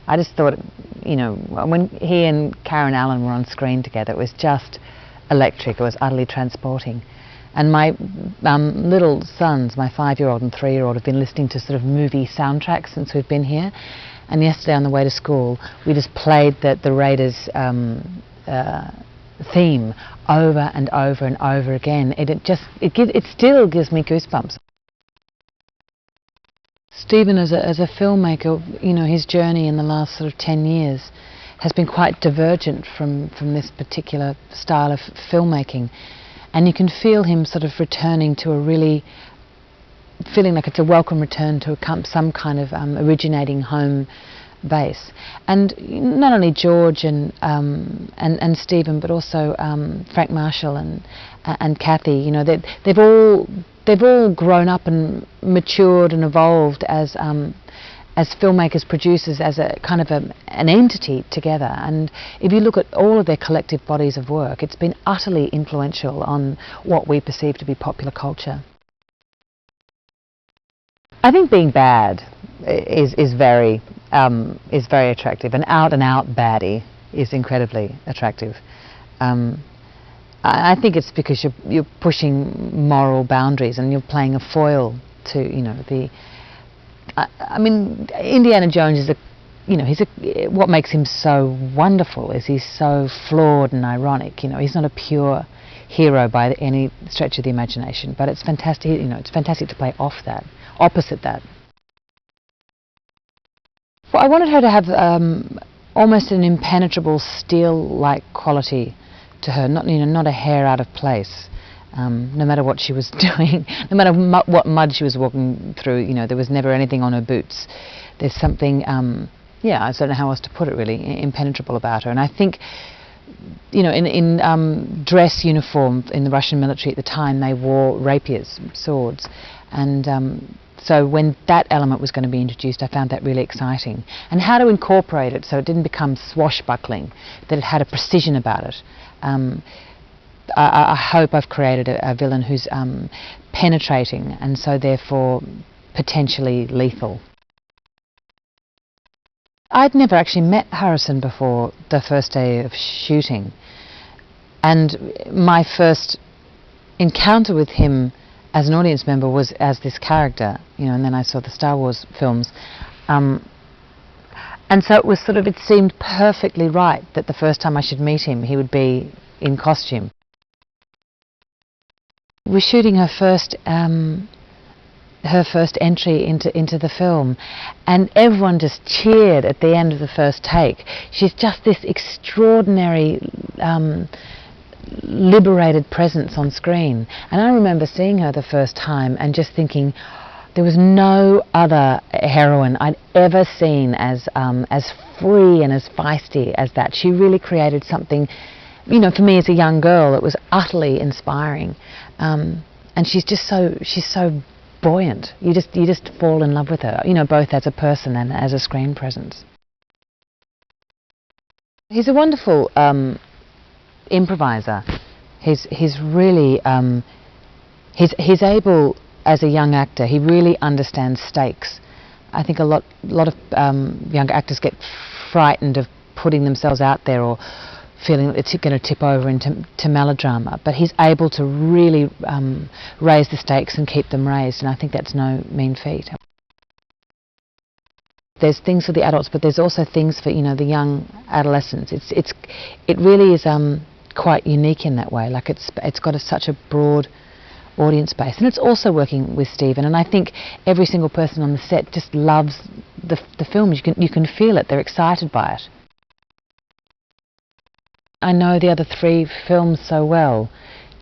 I just thought, you know, when he and Karen Allen were on screen together, it was just electric. It was utterly transporting. And my little sons, my 5-year-old and 3-year-old, have been listening to sort of movie soundtracks since we've been here. And yesterday on the way to school, we just played the Raiders theme over and over and over again. It still gives me goosebumps. Stephen, as a filmmaker, you know, his journey in the last sort of 10 years has been quite divergent from this particular style of filmmaking. And you can feel him sort of returning to feeling like it's a welcome return to some kind of originating home base. And not only George and Stephen, but also Frank Marshall and Kathy, you know, they've all grown up and matured and evolved as filmmakers, producers, as a kind of an entity together. And if you look at all of their collective bodies of work, it's been utterly influential on what we perceive to be popular culture. I think being bad is very attractive. An out-and-out baddie is incredibly attractive. I think it's because you're pushing moral boundaries and you're playing a foil to, you know, I mean, Indiana Jones is what makes him so wonderful is he's so flawed and ironic. You know, he's not a pure hero by any stretch of the imagination, but it's fantastic. You know, it's fantastic to play opposite that. Well, I wanted her to have almost an impenetrable steel-like quality to her, not a hair out of place. No matter what she was doing, no matter what mud she was walking through, you know, there was never anything on her boots. There's something, I don't know how else to put it really, impenetrable about her. And I think, you know, in dress uniform in the Russian military at the time, they wore rapiers, swords. And so when that element was going to be introduced, I found that really exciting. And how to incorporate it so it didn't become swashbuckling, that it had a precision about it. I hope I've created a villain who's penetrating and so therefore potentially lethal. I'd never actually met Harrison before the first day of shooting, and my first encounter with him as an audience member was as this character, you know, and then I saw the Star Wars films. And so it seemed perfectly right that the first time I should meet him, he would be in costume. We're shooting her first entry into the film, and everyone just cheered at the end of the first take. She's just this extraordinary, liberated presence on screen. And I remember seeing her the first time and just thinking, there was no other heroine I'd ever seen as free and as feisty as that. She really created something, you know, for me as a young girl, it was utterly inspiring. And she's so buoyant. You just fall in love with her, you know, both as a person and as a screen presence. He's a wonderful improviser. He's really he's able, as a young actor, he really understands stakes. I think a lot of young actors get frightened of putting themselves out there or feeling that it's going to tip over into melodrama, but he's able to really raise the stakes and keep them raised, and I think that's no mean feat. There's things for the adults, but there's also things for, you know, the young adolescents. It really is quite unique in that way. Like it's got such a broad audience base, and it's also working with Stephen. And I think every single person on the set just loves the film. You can feel it. They're excited by it. I know the other 3 films so well.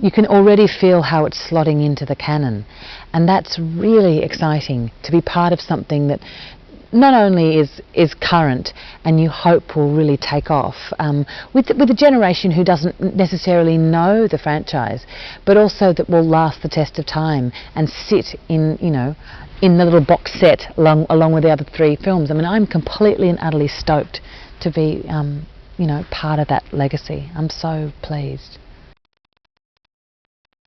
You can already feel how it's slotting into the canon, and that's really exciting, to be part of something that not only is current and you hope will really take off with a generation who doesn't necessarily know the franchise, but also that will last the test of time and sit in, you know, in the little box set along with the other 3 films. I mean, I'm completely and utterly stoked to be you know, part of that legacy. I'm so pleased.